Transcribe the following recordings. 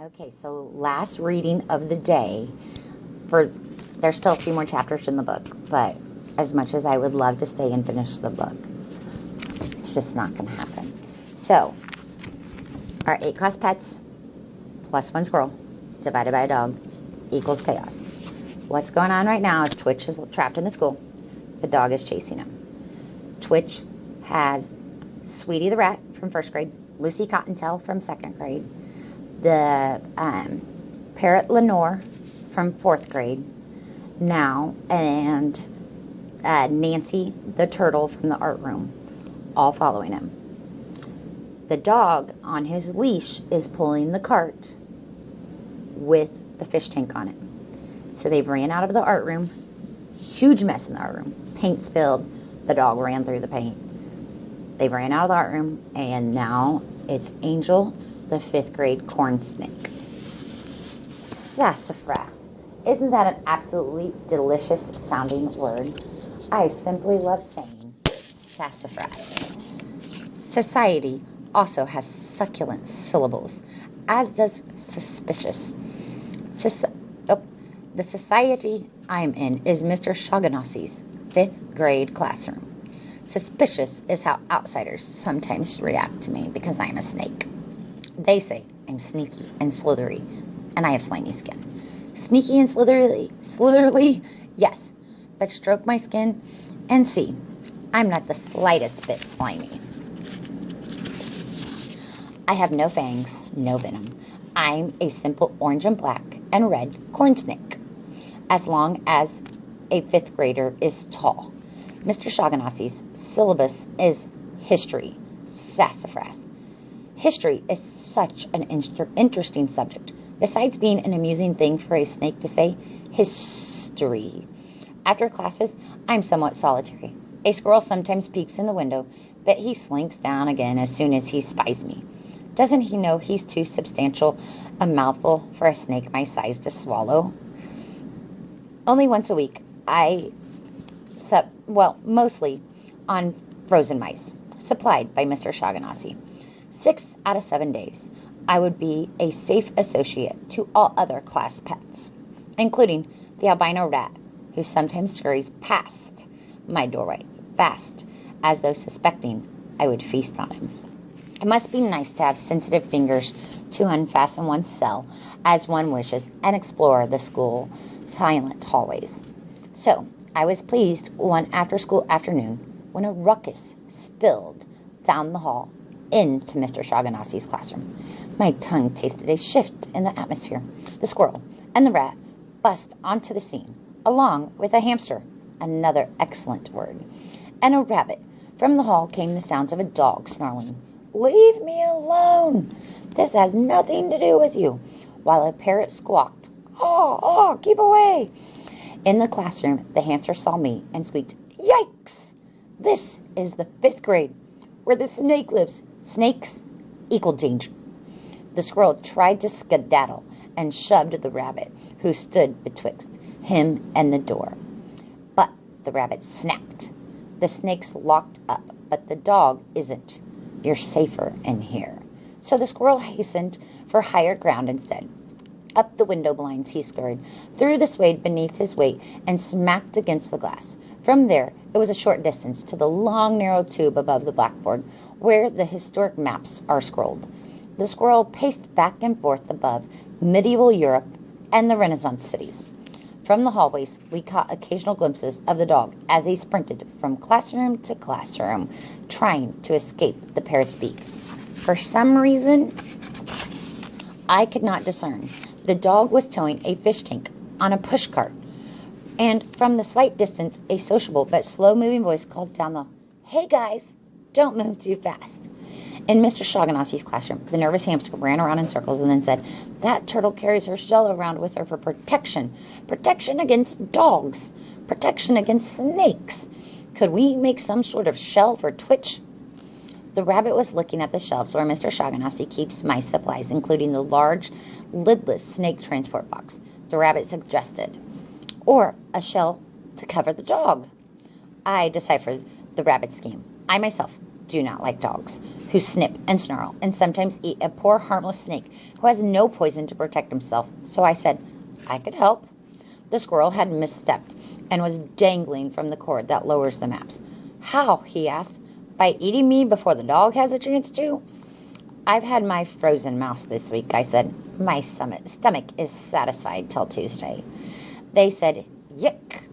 Okay, so last reading of the day. For there's still a few more chapters in the book, but as much as I would love to stay and finish the book, it's just not going to happen. So, our 8 class pets plus 1 squirrel divided by a dog equals chaos. What's going on right now is Twitch is trapped in the school. The dog is chasing him. Twitch has Sweetie the rat from 1st grade, Lucy Cottontail from 2nd grade, the parrot Lenore from 4th grade now, and Nancy the turtle from the art room, all following him. The dog on his leash is pulling the cart with the fish tank on it. So they've ran out of the art room. Huge mess in the art room. Paint spilled. The dog ran through the paint. They ran out of the art room, and now it's Angel, the 5th grade corn snake. Sassafras. Isn't that an absolutely delicious sounding word? I simply love saying sassafras. Society also has succulent syllables, as does suspicious. The society I'm in is Mr. Shoganossi's 5th grade classroom. Suspicious is how outsiders sometimes react to me because I'm a snake. They say I'm sneaky and slithery, and I have slimy skin. Sneaky and slithery, yes, but stroke my skin and see, I'm not the slightest bit slimy. I have no fangs, no venom. I'm a simple orange and black and red corn snake, as long as a 5th grader is tall. Mr. Shoganossi's syllabus is history, sassafras. History is such an interesting subject. Besides being an amusing thing for a snake to say, history. After classes, I'm somewhat solitary. A squirrel sometimes peeks in the window, but he slinks down again as soon as he spies me. Doesn't he know he's too substantial a mouthful for a snake my size to swallow? Only once a week, mostly on frozen mice, supplied by Mr. Shaughnessy. 6 out of 7 days, I would be a safe associate to all other class pets, including the albino rat, who sometimes scurries past my doorway, fast, as though suspecting I would feast on him. It must be nice to have sensitive fingers to unfasten one's cell as one wishes and explore the school silent hallways. So, I was pleased one after-school afternoon when a ruckus spilled down the hall into Mr. Shoganossi's classroom. My tongue tasted a shift in the atmosphere. The squirrel and the rat bust onto the scene, along with a hamster, another excellent word, and a rabbit. From the hall came the sounds of a dog snarling, "Leave me alone! This has nothing to do with you," while a parrot squawked, "Oh, keep away!" In the classroom, the hamster saw me and squeaked, "Yikes! This is the 5th grade, where the snake lives. Snakes equal danger." The squirrel tried to skedaddle and shoved the rabbit, who stood betwixt him and the door. But the rabbit snapped. The snake's locked up, but the dog isn't. You're safer in here. So the squirrel hastened for higher ground instead. Up the window blinds he scurried, threw the suede beneath his weight, and smacked against the glass. From there, it was a short distance to the long, narrow tube above the blackboard, where the historic maps are scrolled. The squirrel paced back and forth above medieval Europe and the Renaissance cities. From the hallways, we caught occasional glimpses of the dog as he sprinted from classroom to classroom, trying to escape the parrot's beak. For some reason, I could not discern. The dog was towing a fish tank on a push cart, and from the slight distance, a sociable but slow-moving voice called down the, "Hey guys, don't move too fast." In Mr. Shoganossi's classroom, the nervous hamster ran around in circles and then said, "That turtle carries her shell around with her for protection. Protection against dogs. Protection against snakes. Could we make some sort of shell for Twitch?" The rabbit was looking at the shelves where Mr. Shaughnessy keeps mice supplies, including the large, lidless snake transport box. The rabbit suggested, "Or a shell to cover the dog." I deciphered the rabbit's scheme. I myself do not like dogs who snip and snarl and sometimes eat a poor harmless snake who has no poison to protect himself. So I said I could help. The squirrel had misstepped and was dangling from the cord that lowers the maps. How? He asked. By eating me before the dog has a chance to? I've had my frozen mouse this week, I said. My stomach is satisfied till Tuesday. They said, Yick.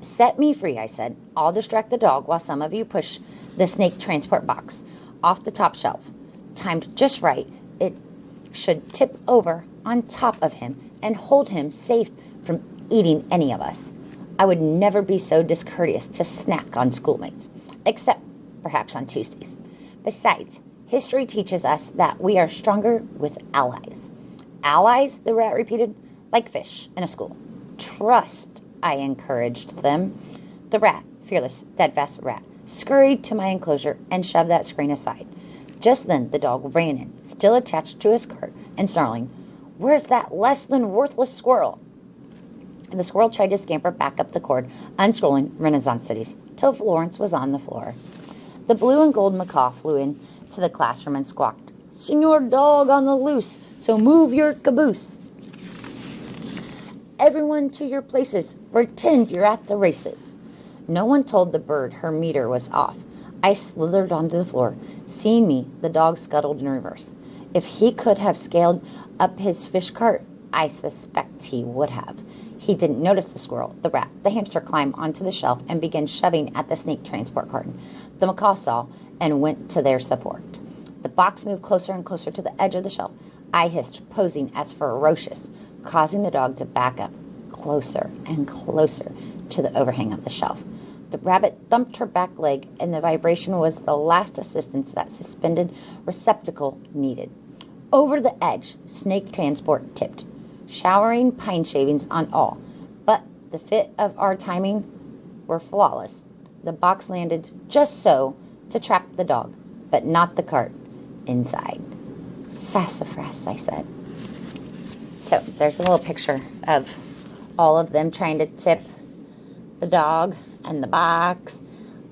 Set me free, I said. I'll distract the dog while some of you push the snake transport box off the top shelf. Timed just right, it should tip over on top of him and hold him safe from eating any of us. I would never be so discourteous to snack on schoolmates, except perhaps on Tuesdays. Besides, history teaches us that we are stronger with allies. Allies, the rat repeated, like fish in a school. Trust, I encouraged them. The rat, fearless, steadfast rat, scurried to my enclosure and shoved that screen aside. Just then the dog ran in, still attached to his cart, and snarling, Where's that less than worthless squirrel? And the squirrel tried to scamper back up the cord, unscrolling Renaissance cities, till Florence was on the floor. The blue and gold macaw flew in to the classroom and squawked, Senor Dog on the loose, so move your caboose. Everyone to your places, pretend you're at the races. No one told the bird her meter was off. I slithered onto the floor. Seeing me, the dog scuttled in reverse. If he could have scaled up his fish cart, I suspect he would have. He didn't notice the squirrel, the rat, the hamster climb onto the shelf and began shoving at the snake transport carton. The macaw saw and went to their support. The box moved closer and closer to the edge of the shelf. I hissed, posing as ferocious, causing the dog to back up closer and closer to the overhang of the shelf. The rabbit thumped her back leg, and the vibration was the last assistance that suspended receptacle needed. Over the edge, snake transport tipped, showering pine shavings on all. But the fit of our timing were flawless. The box landed just so to trap the dog, but not the cart inside. Sassafras, I said. So there's a little picture of all of them trying to tip the dog and the box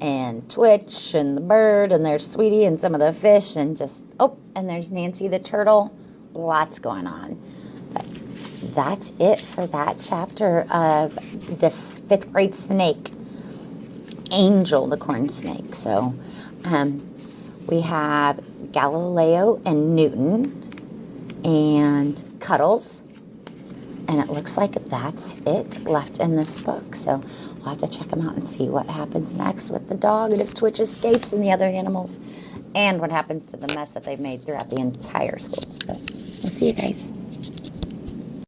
and Twitch and the bird, and there's Sweetie and some of the fish, and and there's Nancy the turtle. Lots going on. But that's it for that chapter of this 5th grade snake, Angel the corn snake. So we have Galileo and Newton and Cuddles, and it looks like that's it left in this book. So we'll have to check them out and see what happens next with the dog, and if Twitch escapes and the other animals, and what happens to the mess that they've made throughout the entire school. So we'll see you guys.